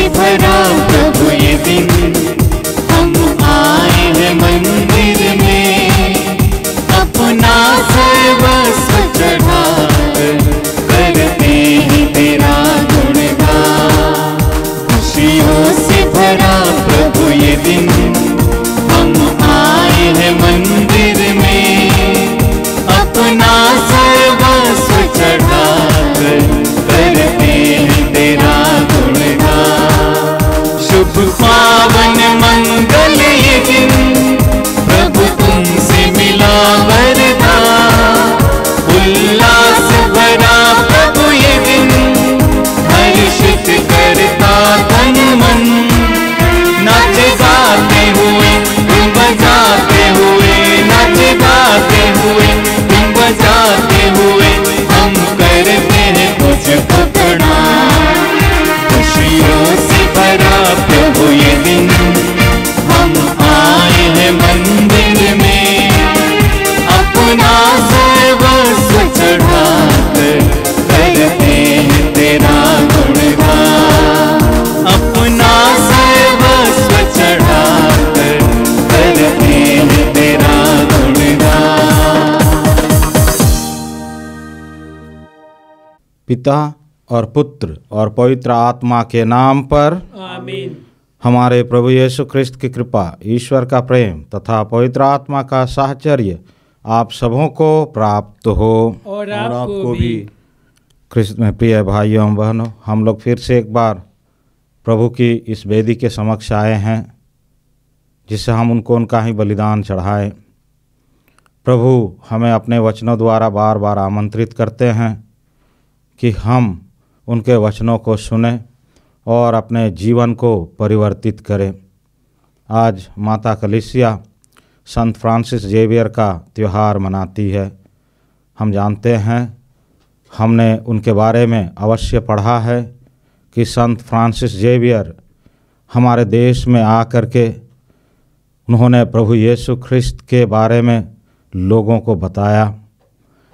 से भरा प्रभु ये दिन, हम आए हैं मंदिर में, अपना सर्वस्व चढ़ाकर करते हैं तेरा गुणगान। खुशियों से भरा प्रभु ये दिन, हम आए हैं मंदिर में, अपना सर्वस्व चढ़ाकर करते हैं तेरा गुणगान। शुभ पावन मंगल ये दिन, प्रभु तुमसे मिला वरदान। उल्लास भरा प्रभु ये दिन, हर्षित करता तन मन। नाचे गाते हुए तुम बजाते हुए, नाचे गाते हुए तुम बजाते हुए, हम करते हैं तुझको प्रणाम। खुशियों से भरा प्रभु ये दिन, हम आए हैं मंदिर में, अपना सर्वस्व चढ़ाकर करते हैं तेरा गुणगान। अपना सर्वस्व चढ़ाकर करते हैं तेरा गुणगान। पिता और पुत्र और पवित्र आत्मा के नाम पर आमीन। हमारे प्रभु यीशु ख्रिस्त की कृपा, ईश्वर का प्रेम तथा पवित्र आत्मा का साहचर्य आप सबों को प्राप्त हो और आपको भी। ख्रिस्त में प्रिय भाइयों एवं बहनों, हम लोग फिर से एक बार प्रभु की इस वेदी के समक्ष आए हैं, जिससे हम उनका ही बलिदान चढ़ाएं। प्रभु हमें अपने वचनों द्वारा बार बार आमंत्रित करते हैं कि हम उनके वचनों को सुनें और अपने जीवन को परिवर्तित करें। आज माता कलीसिया संत फ्रांसिस जेवियर का त्यौहार मनाती है। हम जानते हैं, हमने उनके बारे में अवश्य पढ़ा है कि संत फ्रांसिस जेवियर हमारे देश में आकर के उन्होंने प्रभु यीशु ख्रिस्त के बारे में लोगों को बताया,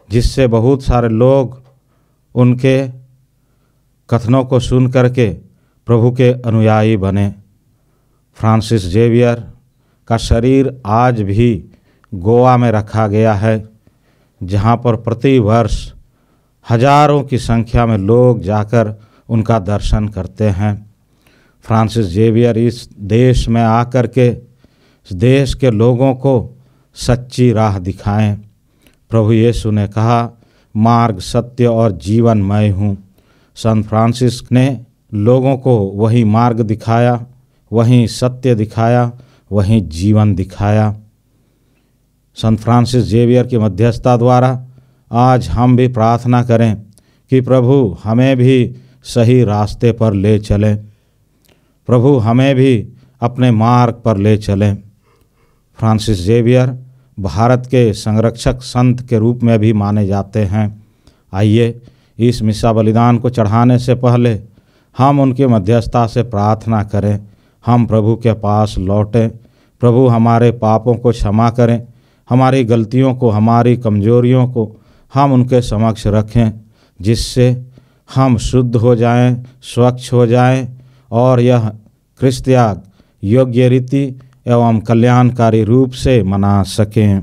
जिससे बहुत सारे लोग उनके कथनों को सुन करके प्रभु के अनुयायी बने। फ्रांसिस जेवियर का शरीर आज भी गोवा में रखा गया है, जहाँ पर प्रति वर्ष हजारों की संख्या में लोग जाकर उनका दर्शन करते हैं। फ्रांसिस जेवियर इस देश में आकर के इस देश के लोगों को सच्ची राह दिखाएं। प्रभु यीशु ने कहा, मार्ग, सत्य और जीवन मैं हूँ। संत फ्रांसिस ने लोगों को वही मार्ग दिखाया, वही सत्य दिखाया, वही जीवन दिखाया। संत फ्रांसिस जेवियर की मध्यस्थता द्वारा आज हम भी प्रार्थना करें कि प्रभु हमें भी सही रास्ते पर ले चलें, प्रभु हमें भी अपने मार्ग पर ले चलें। फ्रांसिस जेवियर भारत के संरक्षक संत के रूप में भी माने जाते हैं। आइए इस मिसा बलिदान को चढ़ाने से पहले हम उनकी मध्यस्थता से प्रार्थना करें। हम प्रभु के पास लौटें, प्रभु हमारे पापों को क्षमा करें, हमारी गलतियों को, हमारी कमजोरियों को हम उनके समक्ष रखें, जिससे हम शुद्ध हो जाएं, स्वच्छ हो जाएं और यह क्रिस्त्याग योग्य रीति एवं कल्याणकारी रूप से मना सकें।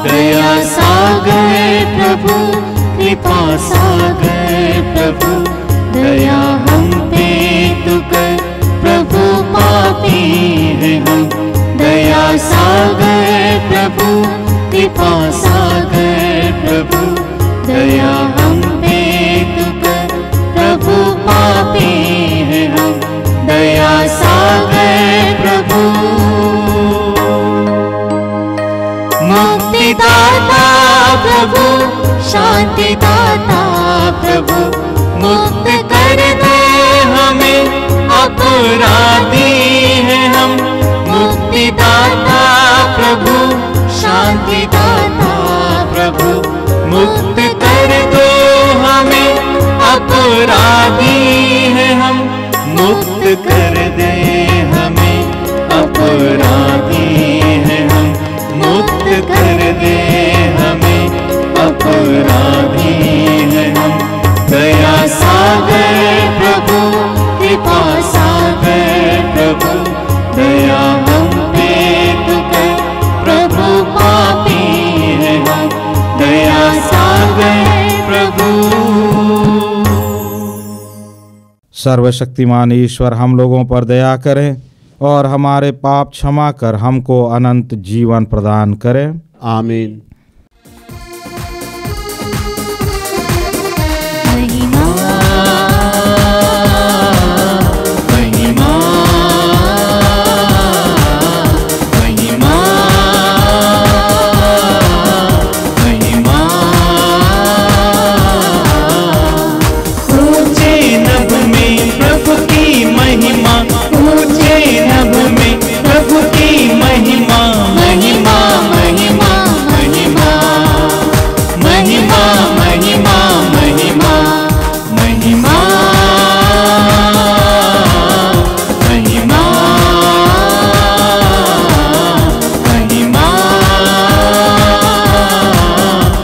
दया सागर प्रभु, कृपा सागर प्रभु, दया हम पे तू कर, प्रभु पापी हैं हम। दया सागर प्रभु, कृपा सागर प्रभु, दया हम पे तू कर, प्रभु पापी हैं हम। दया सागर प्रभु। मुक्तिदाता प्रभु, शांतिदाता प्रभु, मुक्त कर दे हमें, अपराधी हैं हम। मुक्तिदाता प्रभु, शांतिदाता प्रभु, मुक्त कर दो हमें, अपराधी हैं हम। मुक्त कर दे हमें, अपराधी हैं हम। मुक्त कर दे हमें, अपराधी हैं हम। सर्वशक्तिमान ईश्वर हम लोगों पर दया करें और हमारे पाप क्षमा कर हमको अनंत जीवन प्रदान करें। आमीन। महिमा महिमा महिमा महिमा ऊंचे नभ में प्रभु की महिमा, ऊंचे नभ में प्रभु की महिमा, महिमा महिमा महिमा महिमा महिमा महिमा महिमा महिमा महिमा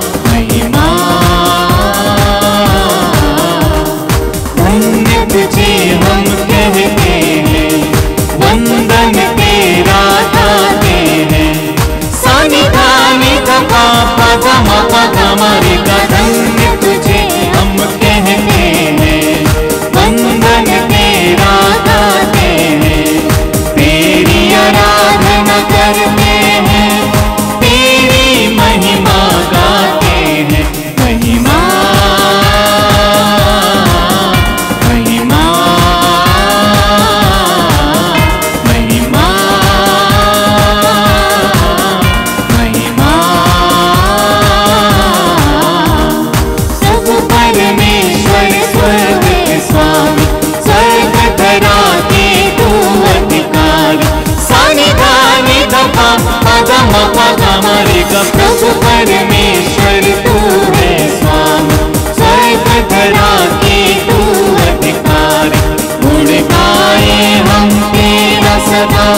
महिमा। धन्य तुझे हम कहते हैं, वंदन तेरा गाते हैं। सानी धानी धपा पद मप हमारे का धन्य तुझे हम कहते हैं, वंदन तेरा गाते हैं। तेरी आराधना करते हैं, तेरी महिमा गाते हैं। महिमा महिमा महिमा महिमा। सब परमेश्वर स्वर्ग के स्वामी, स्वर्ग धरा के तू अधिकारी। सानी धानी धपा पद मप हमारे का प्रभु परमेश्वर तू है स्वामी, स्वर्ग धरा के तू अधिकारी। गुण गाए हम तेरा सदा,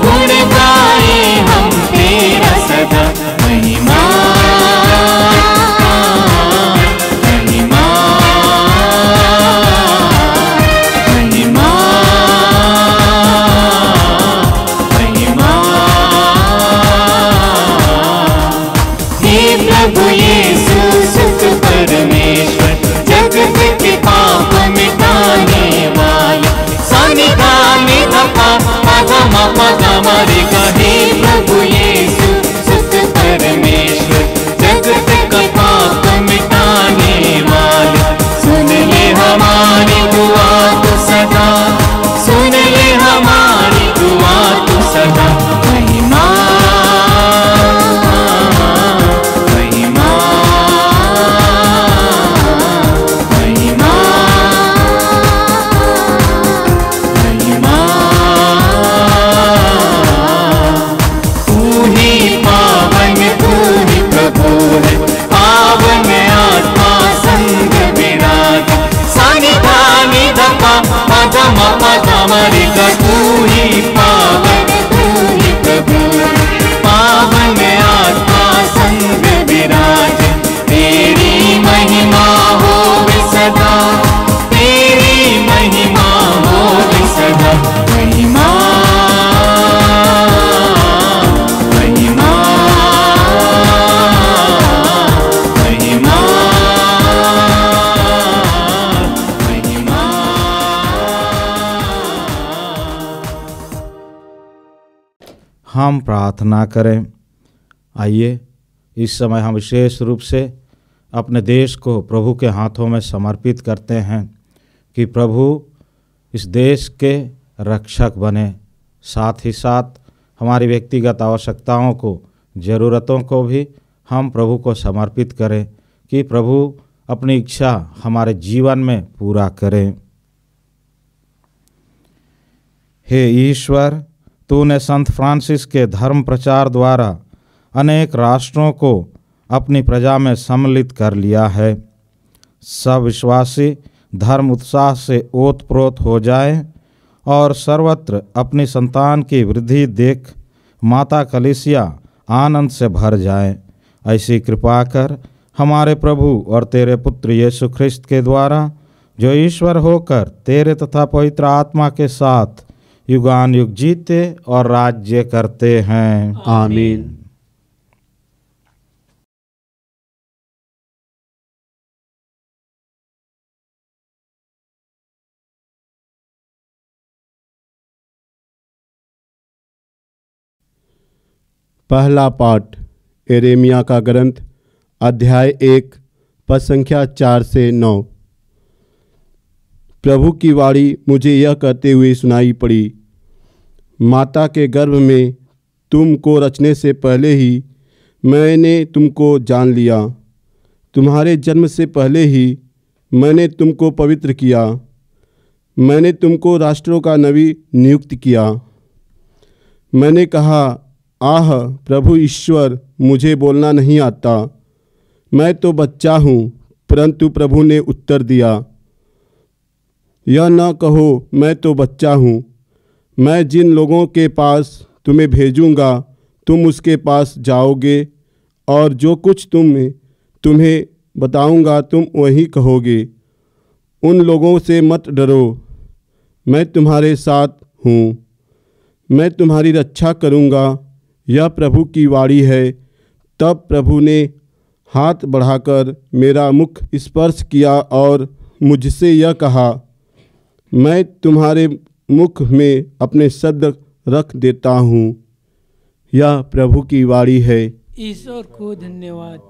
गुण गाए हम तेरा सदा। महिमा महिमा महिमा महिमा। हे प्रभु यीशु सुत परमेश्वर, जगत के पाप मिटाने वाले। सानी धानी धपा पद मप हमारे का। हे प्रभु यीशु सुत परमेश्वर, जगत का पाप मिटाने वाले। सुन ले हमारी दुआ तू सदा, सुन ले हमारी दुआ तू सदा। महिमा महिमा महिमा महिमा। तू ही पावन, तू ही प्रभु है, पावन आत्मा संग विराज। सानी धानी धपा पद मप हमारे का। तू ही पावन, तू ही प्रभु, पावन आत्मा संग विराज। तेरी महिमा होवे सदा, तेरी महिमा होवे सदा। महिमा महिमा महिमा महिमा। हम प्रार्थना करें। आइए इस समय हम विशेष रूप से अपने देश को प्रभु के हाथों में समर्पित करते हैं कि प्रभु इस देश के रक्षक बने, साथ ही साथ हमारी व्यक्तिगत आवश्यकताओं को, ज़रूरतों को भी हम प्रभु को समर्पित करें कि प्रभु अपनी इच्छा हमारे जीवन में पूरा करें। हे ईश्वर, तूने संत फ्रांसिस के धर्म प्रचार द्वारा अनेक राष्ट्रों को अपनी प्रजा में सम्मिलित कर लिया है। सब विश्वासी धर्म उत्साह से ओतप्रोत हो जाएं और सर्वत्र अपनी संतान की वृद्धि देख माता कलीसिया आनंद से भर जाए। ऐसी कृपा कर हमारे प्रभु और तेरे पुत्र यीशु ख्रिस्त के द्वारा, जो ईश्वर होकर तेरे तथा पवित्र आत्मा के साथ युगान युग जीते और राज्य करते हैं। आमीन। पहला पाठ यिर्मयाह का ग्रंथ अध्याय 1 पद संख्या 4 से 9। प्रभु की वाणी मुझे यह कहते हुए सुनाई पड़ी, माता के गर्भ में तुमको रचने से पहले ही मैंने तुमको जान लिया, तुम्हारे जन्म से पहले ही मैंने तुमको पवित्र किया, मैंने तुमको राष्ट्रों का नबी नियुक्त किया। मैंने कहा, आह प्रभु ईश्वर, मुझे बोलना नहीं आता, मैं तो बच्चा हूँ। परंतु प्रभु ने उत्तर दिया, यह न कहो मैं तो बच्चा हूँ, मैं जिन लोगों के पास तुम्हें भेजूँगा तुम उसके पास जाओगे और जो कुछ तुम्हें बताऊँगा तुम वही कहोगे। उन लोगों से मत डरो, मैं तुम्हारे साथ हूँ, मैं तुम्हारी रक्षा करूँगा, यह प्रभु की वाणी है। तब प्रभु ने हाथ बढ़ाकर मेरा मुख स्पर्श किया और मुझसे यह कहा, मैं तुम्हारे मुख में अपने शब्द रख देता हूँ। यह प्रभु की वाणी है। ईश्वर को धन्यवाद।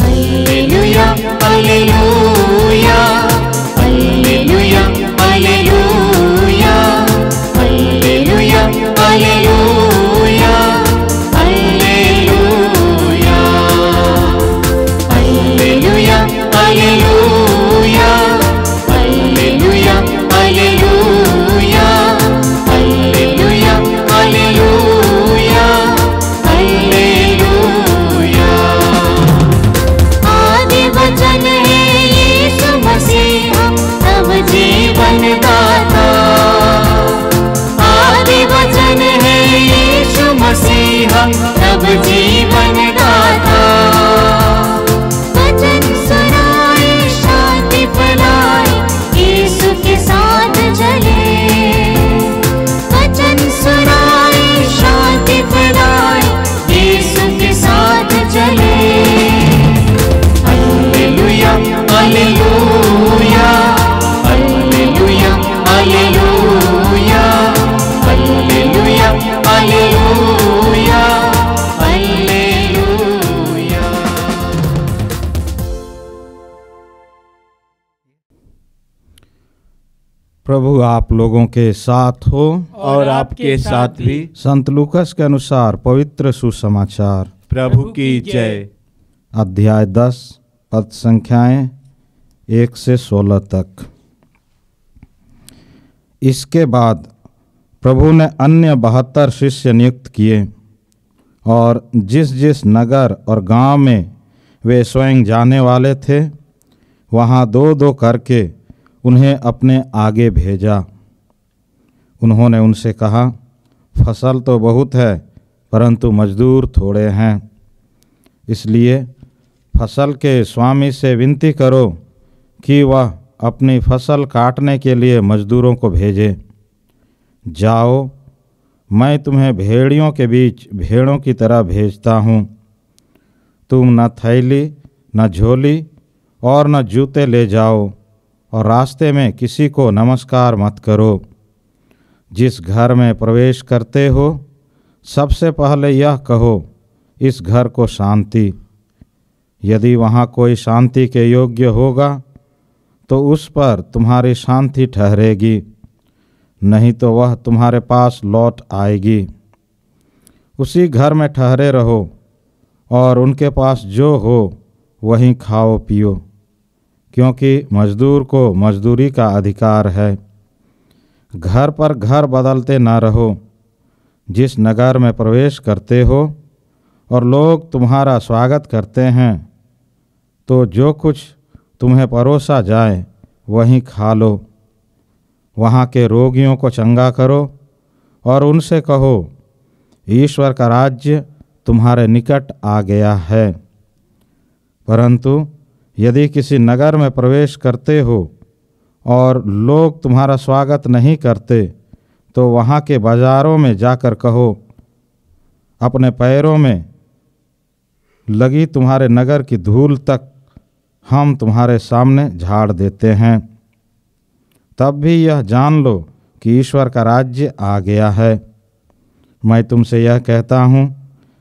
हालेलुया हालेलुया हालेलुया हालेलुया हालेलुया हालेलुया हालेलुया हालेलुया हालेलुया हालेलुया हालेलुया हालेलुया हालेलुया हालेलुया। आदि वचन है यीशु मसीह तब जीवन दाता, आदि वचन है यीशु मसीह तब जीवन दाता। वचन सुनाए शांति फैलाए यीशु के साथ चले, वचन सुनाए शांति फैलाए यीशु के साथ चले। हालेलुया हालेलुया हालेलुया हालेलुया हालेलुया हालेलुया हालेलुया। प्रभु आप लोगों के साथ हो और आपके साथ भी। संत लूकस के अनुसार पवित्र सुसमाचार। प्रभु की जय। अध्याय 10 पद संख्याएं 1 से 16 तक। इसके बाद प्रभु ने अन्य 72 शिष्य नियुक्त किए और जिस जिस नगर और गांव में वे स्वयं जाने वाले थे वहां दो दो करके उन्हें अपने आगे भेजा। उन्होंने उनसे कहा, फसल तो बहुत है परंतु मजदूर थोड़े हैं, इसलिए फसल के स्वामी से विनती करो कि वह अपनी फसल काटने के लिए मजदूरों को भेजे। जाओ, मैं तुम्हें भेड़ियों के बीच भेड़ों की तरह भेजता हूँ। तुम न थैली न झोली और न जूते ले जाओ और रास्ते में किसी को नमस्कार मत करो। जिस घर में प्रवेश करते हो सबसे पहले यह कहो, इस घर को शांति। यदि वहाँ कोई शांति के योग्य होगा तो उस पर तुम्हारी शांति ठहरेगी, नहीं तो वह तुम्हारे पास लौट आएगी। उसी घर में ठहरे रहो और उनके पास जो हो वहीं खाओ पियो, क्योंकि मजदूर को मजदूरी का अधिकार है। घर पर घर बदलते न रहो। जिस नगर में प्रवेश करते हो और लोग तुम्हारा स्वागत करते हैं तो जो कुछ तुम्हें परोसा जाए वहीं खा लो। वहाँ के रोगियों को चंगा करो और उनसे कहो, ईश्वर का राज्य तुम्हारे निकट आ गया है। परंतु यदि किसी नगर में प्रवेश करते हो और लोग तुम्हारा स्वागत नहीं करते तो वहाँ के बाजारों में जाकर कहो, अपने पैरों में लगी तुम्हारे नगर की धूल तक हम तुम्हारे सामने झाड़ देते हैं। तब भी यह जान लो कि ईश्वर का राज्य आ गया है। मैं तुमसे यह कहता हूँ,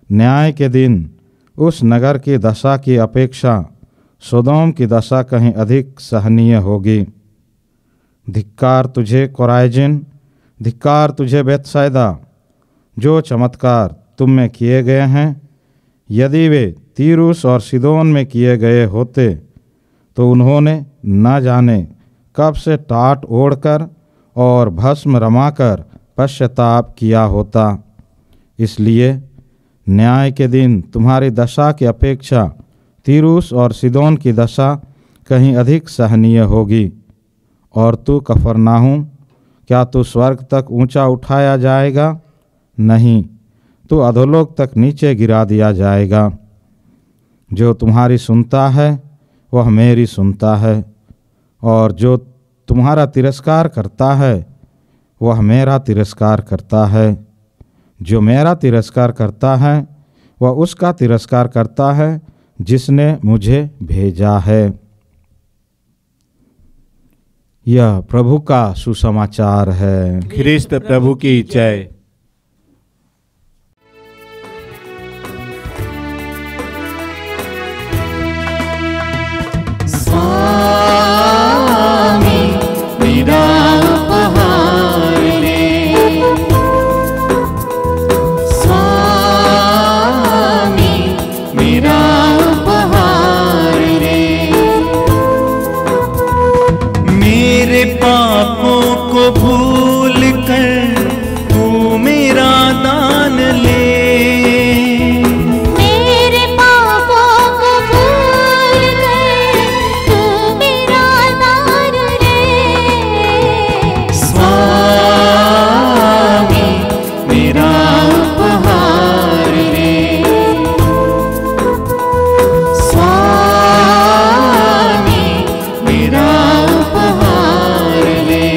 न्याय के दिन उस नगर की दशा की अपेक्षा सोदोम की दशा कहीं अधिक सहनीय होगी। धिक्कार तुझे कोराइजिन, धिक्कार तुझे बेतसैदा। जो चमत्कार तुम में किए गए हैं, यदि वे तीरुस और सीदोन में किए गए होते तो उन्होंने न जाने कब से टाट ओढ़कर और भस्म रमाकर पश्चाताप किया होता। इसलिए न्याय के दिन तुम्हारी दशा की अपेक्षा तीरुस और सीदोन की दशा कहीं अधिक सहनीय होगी। और तू कफरनाहूम, क्या तू स्वर्ग तक ऊंचा उठाया जाएगा? नहीं, तू अधोलोक तक नीचे गिरा दिया जाएगा। जो तुम्हारी सुनता है वह मेरी सुनता है, और जो तुम्हारा तिरस्कार करता है वह मेरा तिरस्कार करता है। जो मेरा तिरस्कार करता है वह उसका तिरस्कार करता है जिसने मुझे भेजा है। यह प्रभु का सुसमाचार है। ख्रिस्त प्रभु की जय। स्वामी मेरा उपहार ले, स्वामी मेरा उपहार ले। मेरे पापों को भूल कर तू मेरा दान ले, मेरे पापों को भूल कर तू मेरा दान ले। स्वामी मेरा उपहार ले, स्वामी मेरा उपहार ले।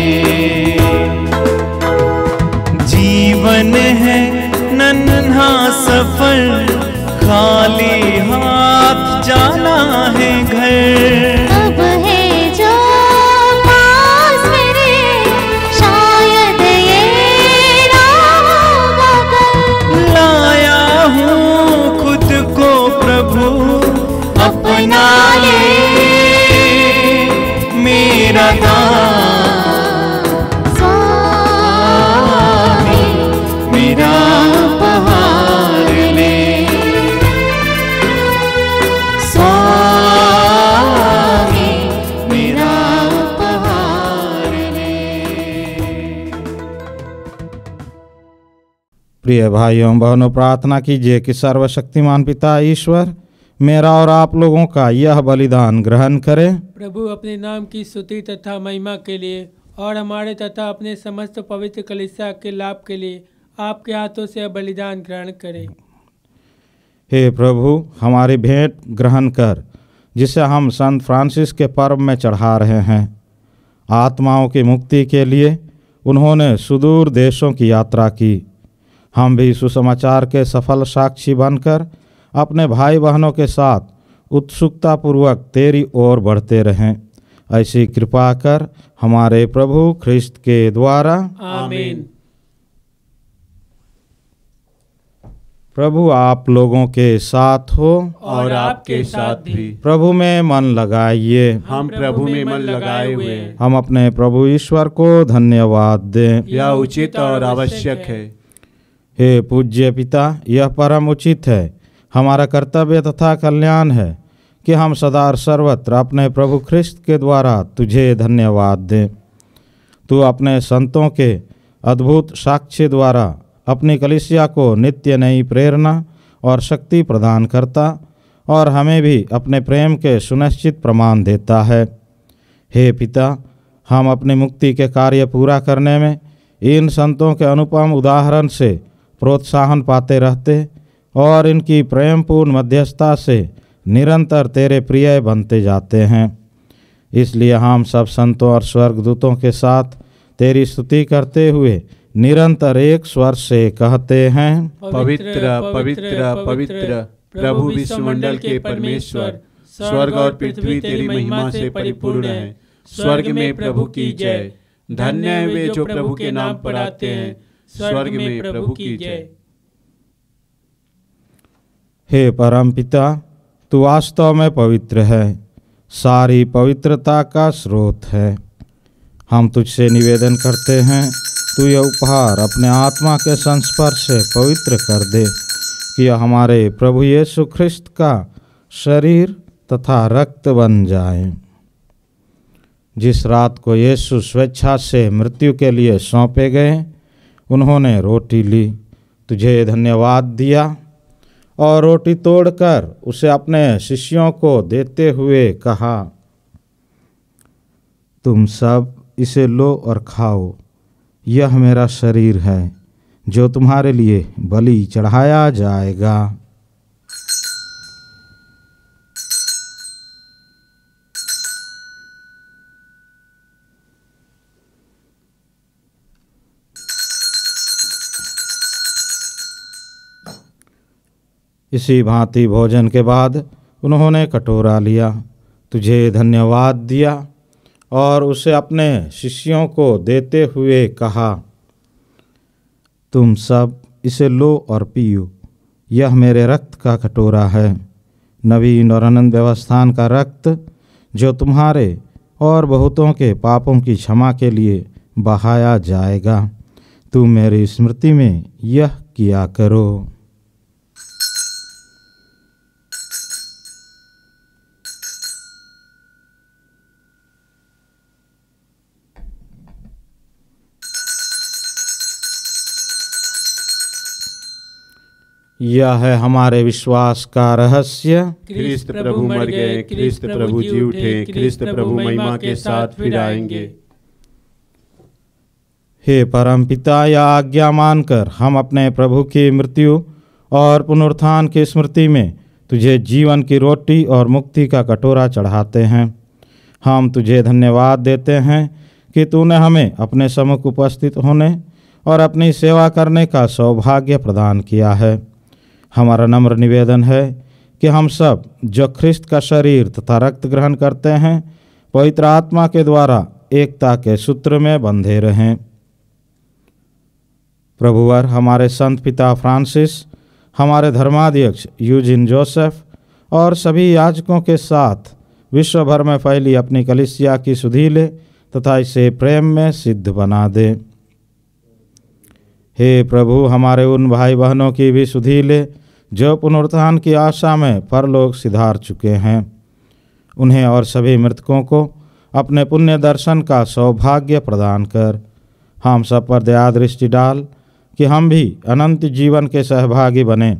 जीवन है नन्हा सफर, खाली हाथ जाना है घर। अब है जो पास मेरे, शायद ये राह होगा कल। लाया हूँ खुद को प्रभु अपना ले, मेरा दान स्वामी मेरा उपहार ले, स्वामी मेरा उपहार ले। प्रिय भाइयों बहनों, प्रार्थना कीजिए कि सर्वशक्तिमान पिता ईश्वर मेरा और आप लोगों का यह बलिदान ग्रहण करें। प्रभु अपने नाम की स्तुति तथा महिमा के लिए और हमारे तथा अपने समस्त पवित्र कलीसिया के लाभ के लिए आपके हाथों से यह बलिदान ग्रहण करें। हे प्रभु, हमारी भेंट ग्रहण कर जिसे हम संत फ्रांसिस के पर्व में चढ़ा रहे हैं। आत्माओं की मुक्ति के लिए उन्होंने सुदूर देशों की यात्रा की। हम भी सुसमाचार के सफल साक्षी बनकर अपने भाई बहनों के साथ उत्सुकतापूर्वक तेरी ओर बढ़ते रहें। ऐसी कृपा कर हमारे प्रभु ख्रिस्त के द्वारा। आमीन। प्रभु आप लोगों के साथ हो और आपके साथ भी। प्रभु में मन लगाइए। हम प्रभु में मन लगाए हुए हैं। हम अपने प्रभु ईश्वर को धन्यवाद दें। यह उचित और आवश्यक है। हे पूज्य पिता, यह परम उचित है, हमारा कर्तव्य तथा कल्याण है कि हम सदा और सर्वत्र अपने प्रभु ख्रिस्त के द्वारा तुझे धन्यवाद दें। तू अपने संतों के अद्भुत साक्ष्य द्वारा अपनी कलीसिया को नित्य नई प्रेरणा और शक्ति प्रदान करता और हमें भी अपने प्रेम के सुनिश्चित प्रमाण देता है। हे पिता, हम अपनी मुक्ति के कार्य पूरा करने में इन संतों के अनुपम उदाहरण से प्रोत्साहन पाते रहते और इनकी प्रेमपूर्ण मध्यस्थता से निरंतर तेरे प्रिय बनते जाते हैं। इसलिए हम सब संतों और स्वर्गदूतों के साथ तेरी स्तुति करते हुए निरंतर एक स्वर से कहते हैं, पवित्र पवित्र पवित्र प्रभु विश्वमंडल के परमेश्वर, स्वर्ग और पृथ्वी तेरी महिमा से परिपूर्ण है। स्वर्ग में प्रभु की जय, धन्य है वे जो प्रभु के नाम पर आते हैं। स्वर्ग में प्रभु की जय। हे परम पिता, तू वास्तव में पवित्र है, सारी पवित्रता का स्रोत है। हम तुझसे निवेदन करते हैं, तू यह उपहार अपने आत्मा के संस्पर्श से पवित्र कर दे कि यह हमारे प्रभु यीशु ख्रिस्त का शरीर तथा रक्त बन जाए। जिस रात को यीशु स्वेच्छा से मृत्यु के लिए सौंपे गए, उन्होंने रोटी ली, तुझे धन्यवाद दिया और रोटी तोड़कर उसे अपने शिष्यों को देते हुए कहा, तुम सब इसे लो और खाओ, यह मेरा शरीर है जो तुम्हारे लिए बलि चढ़ाया जाएगा। इसी भांति भोजन के बाद उन्होंने कटोरा लिया, तुझे धन्यवाद दिया और उसे अपने शिष्यों को देते हुए कहा, तुम सब इसे लो और पियो, यह मेरे रक्त का कटोरा है, नवीन और अनंत व्यवस्थान का रक्त जो तुम्हारे और बहुतों के पापों की क्षमा के लिए बहाया जाएगा। तुम मेरी स्मृति में यह किया करो। यह है हमारे विश्वास का रहस्य। ख्रिस्त प्रभु मर गए, ख्रिस्त प्रभु जी उठे, ख्रिस्त प्रभु महिमा के साथ फिर आएंगे। हे परम पिता, यह आज्ञा मानकर हम अपने प्रभु की मृत्यु और पुनरुत्थान की स्मृति में तुझे जीवन की रोटी और मुक्ति का कटोरा चढ़ाते हैं। हम तुझे धन्यवाद देते हैं कि तूने हमें अपने सम्मुख उपस्थित होने और अपनी सेवा करने का सौभाग्य प्रदान किया है। हमारा नम्र निवेदन है कि हम सब जो ख्रिस्त का शरीर तथा रक्त ग्रहण करते हैं, पवित्र आत्मा के द्वारा एकता के सूत्र में बंधे रहें। प्रभुवर हमारे संत पिता फ्रांसिस, हमारे धर्माध्यक्ष यूजिन जोसेफ और सभी याजकों के साथ विश्व भर में फैली अपनी कलीसिया की सुधि ले तथा इसे प्रेम में सिद्ध बना दे। हे प्रभु, हमारे उन भाई बहनों की भी सुधि ले जो पुनरुत्थान की आशा में परलोक सिधार चुके हैं। उन्हें और सभी मृतकों को अपने पुण्य दर्शन का सौभाग्य प्रदान कर। हम सब पर दया दृष्टि डाल कि हम भी अनंत जीवन के सहभागी बने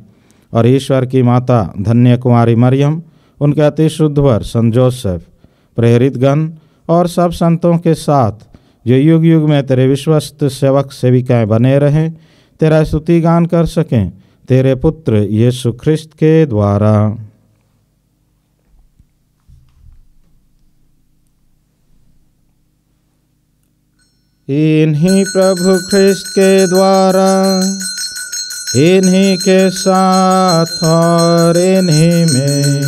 और ईश्वर की माता धन्य कुमारी मरियम, उनके अति शुद्ध वर संत जोसेफ, प्रेरितगण और सब संतों के साथ जो युग युग में तेरे विश्वस्त सेवक सेविकाएं बने रहें, तेरा स्तुति गान कर सकें तेरे पुत्र यीशु ख्रिस्त के द्वारा। इन्हीं प्रभु ख्रिस्त के द्वारा, इन्हीं के साथ और इन्हीं में,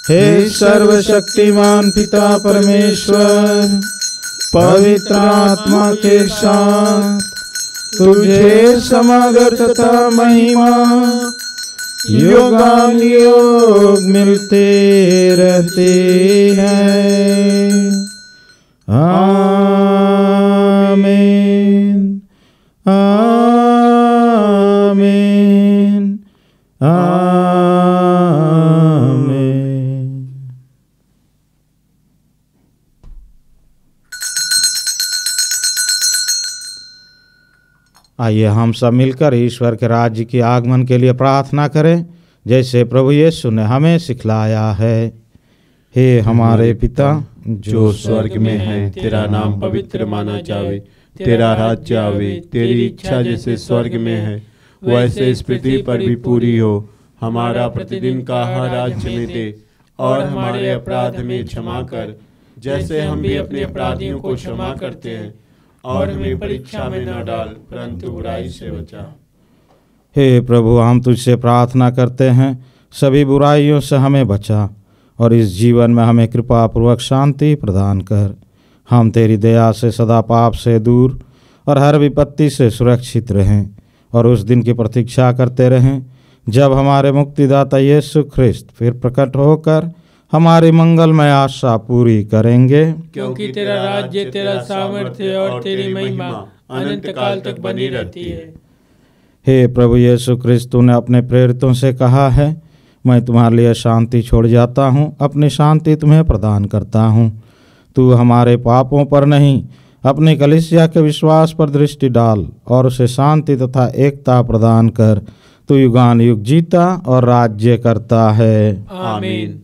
हे सर्वशक्तिमान पिता परमेश्वर, पवित्र आत्मा के साथ तुझे समग्र तथा महिमा युगानुयोग मिलते रहते हैं। आमीन, आमीन, आमीन। आइए हम सब मिलकर ईश्वर के राज्य की आगमन के लिए प्रार्थना करें, जैसे प्रभु यीशु ने हमें सिखलाया है। हे हमारे पिता जो स्वर्ग में है, तेरा नाम पवित्र माना जावे, तेरा राज्य आवे, तेरी इच्छा जैसे स्वर्ग में है वैसे इस पृथ्वी पर भी पूरी हो। हमारा प्रतिदिन का आहार आज हमें दे और हमारे अपराध में क्षमा कर, जैसे हम भी अपने अपराधियों को क्षमा करते हैं, और हमें परीक्षा में न डाल परंतु बुराई से बचा। हे प्रभु, हम तुझसे प्रार्थना करते हैं, सभी बुराइयों से हमें बचा और इस जीवन में हमें कृपा पूर्वक शांति प्रदान कर। हम तेरी दया से सदा पाप से दूर और हर विपत्ति से सुरक्षित रहें और उस दिन की प्रतीक्षा करते रहें जब हमारे मुक्तिदाता यीशु ख्रिस्त फिर प्रकट होकर हमारी मंगलमय आशा पूरी करेंगे। क्योंकि तेरा राज्य, तेरा सामर्थ्य और तेरी महिमा अनंत काल तक बनी रहती है। हे प्रभु यीशु ख्रिस्त, तूने अपने प्रेरितों से कहा है, मैं तुम्हारे लिए शांति छोड़ जाता हूँ, अपनी शांति तुम्हें प्रदान करता हूँ। तू हमारे पापों पर नहीं, अपनी कलीसिया के विश्वास पर दृष्टि डाल और उसे शांति तथा एकता प्रदान कर। तू युगान युग जीता और राज्य करता है। आमीन।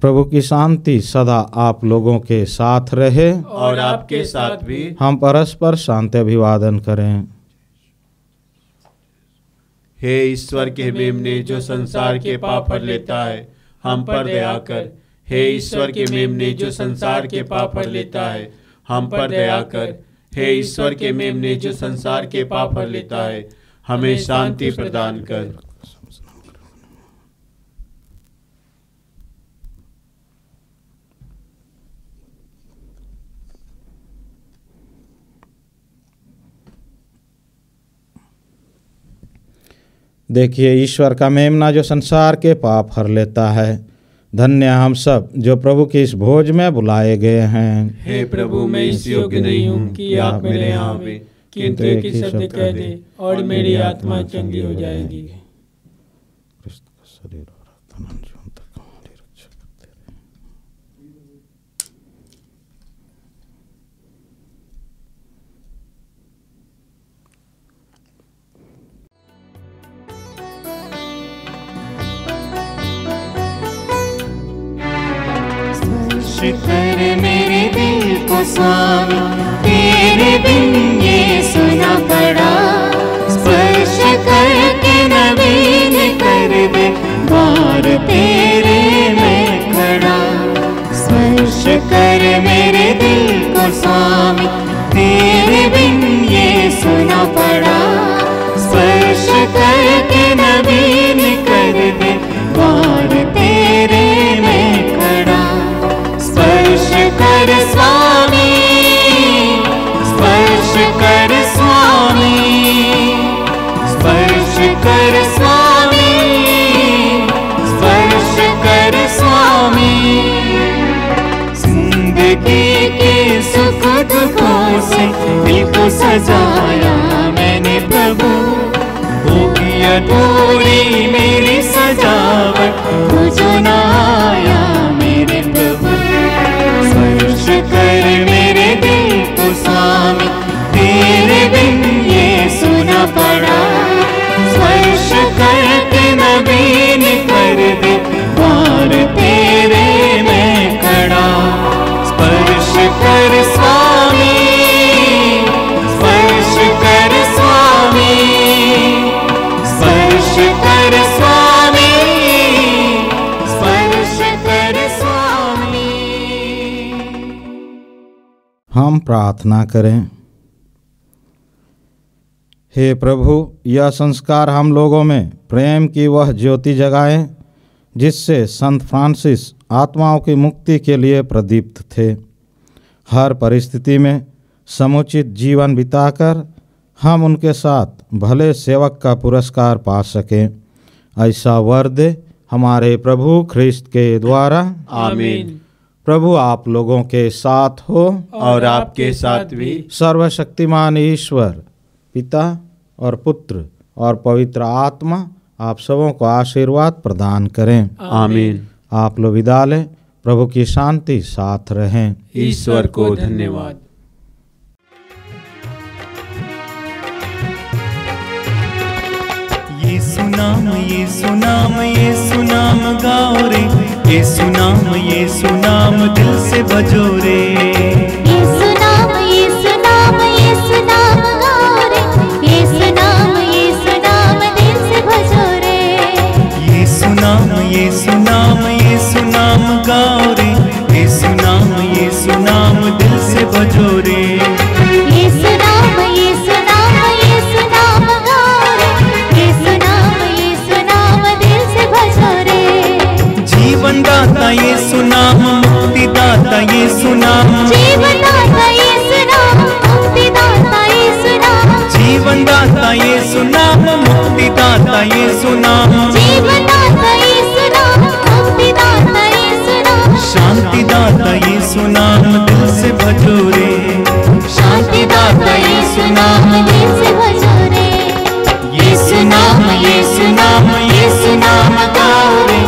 प्रभु की शांति सदा आप लोगों के साथ रहे और आपके साथ भी। हम परस्पर शांति अभिवादन करें। हे ईश्वर के मेमने जो संसार के पाप हर लेता है, हम पर दया कर। हे ईश्वर के मेमने जो संसार के पाप हर लेता है, हम पर दया कर। हे ईश्वर के मेमने जो संसार के पाप हर लेता है, हमें शांति प्रदान कर। देखिए, ईश्वर का मेमना जो संसार के पाप हर लेता है। धन्य हम सब जो प्रभु की इस भोज में बुलाए गए हैं। हे प्रभु, मैं इस योग्य नहीं हूँ कि आप मेरे यहाँ आवे, किंतु एक ही शब्द कह दे और मेरी आत्मा चंगी हो जाएगी। कर मेरे दिल को स्वामी, तेरे बिन ये सुना पड़ा। स्पर्श करके नवीन कर दे, द्वार तेरे में खड़ा। स्पर्श कर मेरे दिल को स्वामी, तेरे बिन ये सुना पड़ा। स्पर्श करके नवीन कर दे, द्वार तेरे में खड़ा। स्पर्श कर स्वामी, स्पर्श कर स्वामी, स्पर्श कर स्वामी, स्पर्श कर स्वामी। जिंदगी के सुख दुखों से दिल को सजाया मैंने प्रभु। होगी अधूरी मेरी सजावट, तुझो ना आया मेरे प्रभु। स्पर्श कर मेरे दिल को स्वामी, तेरे बिन ये सुना पड़ा। स्पर्श करके नवीन कर दे, द्वार तेरे में खड़ा। स्पर्श कर स्वामी, स्पर्श कर स्वामी, स्पर्श कर स्वामी, स्पर्श कर स्वामी। हम प्रार्थना करें। हे प्रभु, यह संस्कार हम लोगों में प्रेम की वह ज्योति जगाएं जिससे संत फ्रांसिस आत्माओं की मुक्ति के लिए प्रदीप्त थे। हर परिस्थिति में समुचित जीवन बिताकर हम उनके साथ भले सेवक का पुरस्कार पा सकें। ऐसा वर दे हमारे प्रभु ख्रिस्त के द्वारा। आमीन। प्रभु आप लोगों के साथ हो और आपके साथ भी। सर्वशक्तिमान ईश्वर पिता और पुत्र और पवित्र आत्मा आप सबों को आशीर्वाद प्रदान करें। आमीन। आप लोग विदा लें। प्रभु की शांति साथ रहें। ईश्वर को धन्यवाद। यीशु नाम, यीशु नाम, यीशु नाम गाओ रे। यीशु नाम, यीशु नाम दिल से बजो रे। यीशु नाम, यीशु नाम, यीशु नाम गाओ रे। यीशु नाम, यीशु नाम दिल से भजो रे। यीशु नाम, यीशु नाम, यीशु नाम गाओ रे। यीशु नाम, यीशु नाम दिल से बजो रे। यीशु नाम, यीशु नाम, यीशु नाम गाओ रे। यीशु नाम, यीशु नाम दिल से भजो रे। जीवन दाता यीशु नाम, मुक्ति दाता यीशु नाम, जीवनदाता यीशु नाम, मुक्तिदाता यीशु नाम, जीवनदाता यीशु नाम, मुक्तिदाता यीशु नाम, जीवनदाता यीशु नाम, मुक्तिदाता यीशु नाम, शांतिदाता यीशु नाम, दिल से भजो रे, शांतिदाता यीशु नाम, दिल से भजो रे। यीशु नाम, यीशु नाम, यीशु नाम गाओ रे,